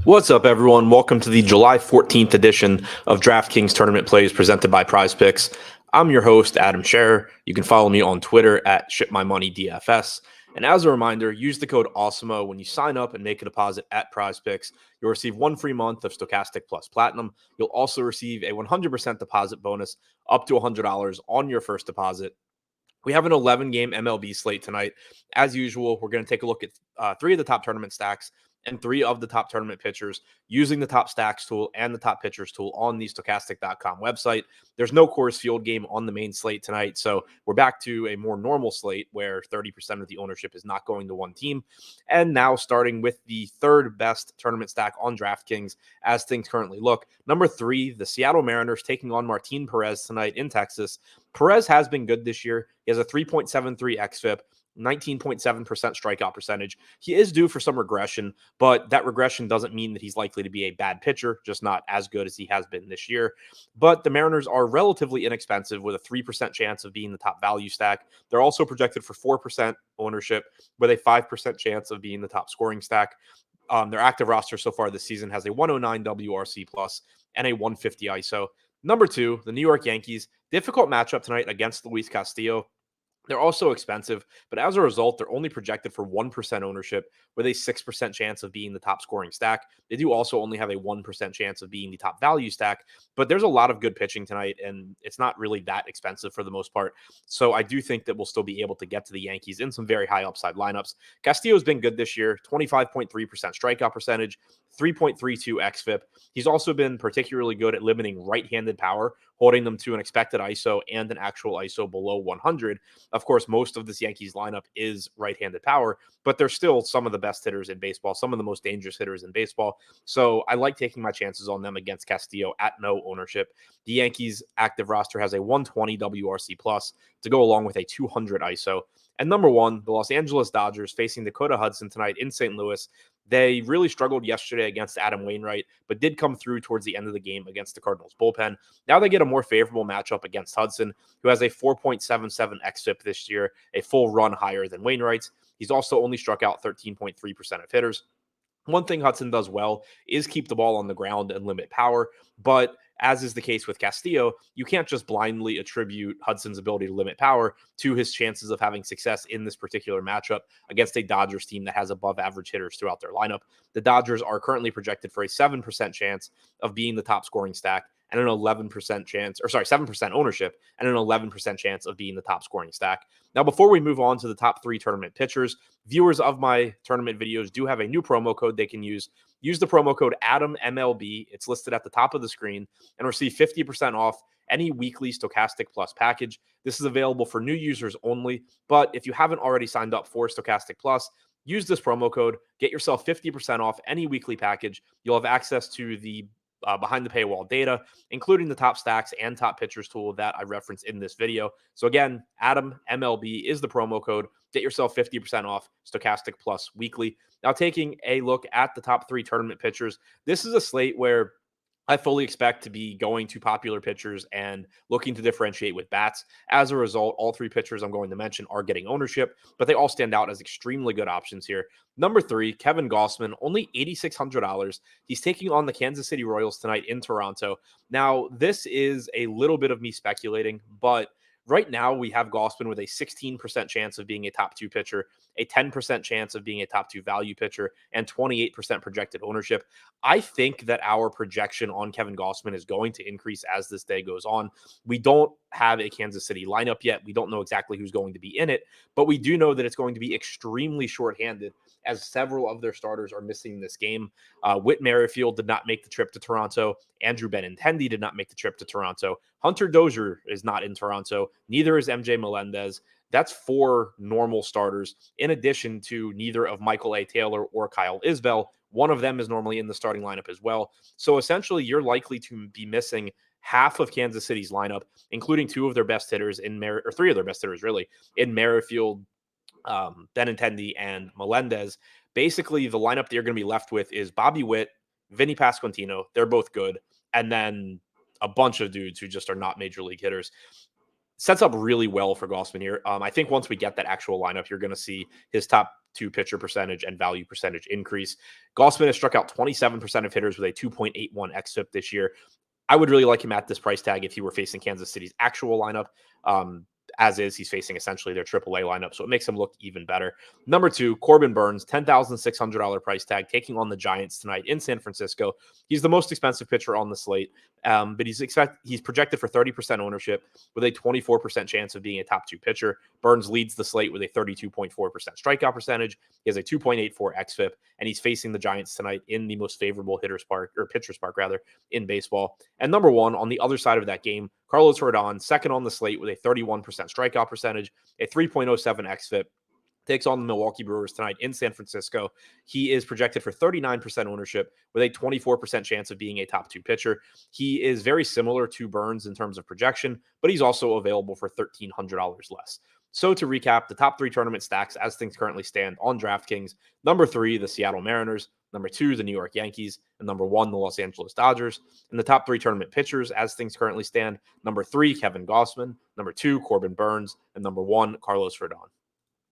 What's up, everyone? Welcome to the July 14th edition of DraftKings Tournament Plays presented by Prize Picks. I'm your host, Adam Scherer. You can follow me on Twitter at ShipMyMoneyDFS. And as a reminder, use the code AWESEMO when you sign up and make a deposit at Prize Picks. You'll receive 1 free month of Stokastic Plus Platinum. You'll also receive a 100% deposit bonus up to $100 on your first deposit. We have an 11-game MLB slate tonight. As usual, we're going to take a look at 3 of the top tournament stacks and 3 of the top tournament pitchers using the top stacks tool and the top pitchers tool on the Stokastic.com website. There's no Coors Field game on the main slate tonight, so we're back to a more normal slate where 30% of the ownership is not going to one team. And now starting with the third best tournament stack on DraftKings as things currently look. Number 3, the Seattle Mariners taking on Martin Perez tonight in Texas. Perez has been good this year. He has a 3.73 xFIP, 19.7% strikeout percentage. He is due for some regression, but that regression doesn't mean that he's likely to be a bad pitcher, just not as good as he has been this year. But the Mariners are relatively inexpensive with a 3% chance of being the top value stack. They're also projected for 4% ownership with a 5% chance of being the top scoring stack. Their active roster so far this season has a 109 WRC plus and a 150 ISO. Number 2, the New York Yankees. Difficult matchup tonight against Luis Castillo. They're also expensive, but as a result, they're only projected for 1% ownership with a 6% chance of being the top scoring stack. They do also only have a 1% chance of being the top value stack, but there's a lot of good pitching tonight, and it's not really that expensive for the most part. So I do think that we'll still be able to get to the Yankees in some very high upside lineups. Castillo's been good this year, 25.3% strikeout percentage, 3.32 xFIP. He's also been particularly good at limiting right-handed power, holding them to an expected ISO and an actual ISO below 100. Of course, most of this Yankees lineup is right-handed power, but they're still some of the best hitters in baseball, some of the most dangerous hitters in baseball. So I like taking my chances on them against Castillo at no ownership. The Yankees active roster has a 120 WRC plus to go along with a 200 ISO. And number 1, the Los Angeles Dodgers facing Dakota Hudson tonight in St. Louis. They really struggled yesterday against Adam Wainwright, but did come through towards the end of the game against the Cardinals bullpen. Now they get a more favorable matchup against Hudson, who has a 4.77 xFIP this year, a full run higher than Wainwright's. He's also only struck out 13.3% of hitters. One thing Hudson does well is keep the ball on the ground and limit power, but as is the case with Castillo, you can't just blindly attribute Hudson's ability to limit power to his chances of having success in this particular matchup against a Dodgers team that has above average hitters throughout their lineup. The Dodgers are currently projected for a 7% chance of being the top scoring stack and an 11% chance, 7% ownership and an 11% chance of being the top scoring stack. Now, before we move on to the top 3 tournament pitchers, viewers of my tournament videos do have a new promo code they can use. Use the promo code ADAMMLB. It's listed at the top of the screen and receive 50% off any weekly Stokastic Plus package. This is available for new users only, but if you haven't already signed up for Stokastic Plus, use this promo code, get yourself 50% off any weekly package. You'll have access to the behind the paywall data, including the top stacks and top pitchers tool that I referenced in this video. So again, Adam MLB is the promo code. Get yourself 50% off Stokastic Plus weekly. Now, taking a look at the top 3 tournament pitchers, this is a slate where I fully expect to be going to popular pitchers and looking to differentiate with bats. As a result, all 3 pitchers I'm going to mention are getting ownership, but they all stand out as extremely good options here. Number 3, Kevin Gausman, only $8,600. He's taking on the Kansas City Royals tonight in Toronto. Now, this is a little bit of me speculating, but right now we have Gausman with a 16% chance of being a top 2 pitcher, a 10% chance of being a top 2 value pitcher, and 28% projected ownership. I think that our projection on Kevin Gausman is going to increase as this day goes on. We don't have a Kansas City lineup yet. We don't know exactly who's going to be in it, but we do know that it's going to be extremely shorthanded as several of their starters are missing this game. Whit Merrifield did not make the trip to Toronto. Andrew Benintendi did not make the trip to Toronto. Hunter Dozier is not in Toronto. Neither is MJ Melendez. That's 4 normal starters, in addition to neither of Michael A. Taylor or Kyle Isbell. One of them is normally in the starting lineup as well. So essentially, you're likely to be missing half of Kansas City's lineup, including 2 of their best hitters or 3 of their best hitters, really, in Merrifield, Benintendi, and Melendez. Basically, the lineup that you're going to be left with is Bobby Witt, Vinny Pasquantino. They're both good. And then a bunch of dudes who just are not major league hitters. Sets up really well for Gausman here. I think once we get that actual lineup, you're going to see his top two pitcher percentage and value percentage increase. Gossman has struck out 27% of hitters with a 2.81 xFIP this year. I would really like him at this price tag if he were facing Kansas City's actual lineup. As is, he's facing essentially their AAA lineup, so it makes him look even better. Number 2, Corbin Burnes, $10,600 price tag, taking on the Giants tonight in San Francisco. He's the most expensive pitcher on the slate, but he's projected for 30% ownership with a 24% chance of being a top 2 pitcher. Burnes leads the slate with a 32.4% strikeout percentage. He has a 2.84 xFIP, and he's facing the Giants tonight in the most favorable pitcher's park in baseball. And number 1, on the other side of that game, Carlos Rodon, second on the slate with a 31% strikeout percentage, a 3.07 xFIP, takes on the Milwaukee Brewers tonight in San Francisco. He is projected for 39% ownership with a 24% chance of being a top 2 pitcher. He is very similar to Burnes in terms of projection, but he's also available for $1,300 less. So to recap, the top 3 tournament stacks as things currently stand on DraftKings: number 3, the Seattle Mariners; number 2, the New York Yankees; and number 1, the Los Angeles Dodgers. And the top 3 tournament pitchers as things currently stand: number 3, Kevin Gossman; number 2, Corbin Burnes; and number 1, Carlos Rodon.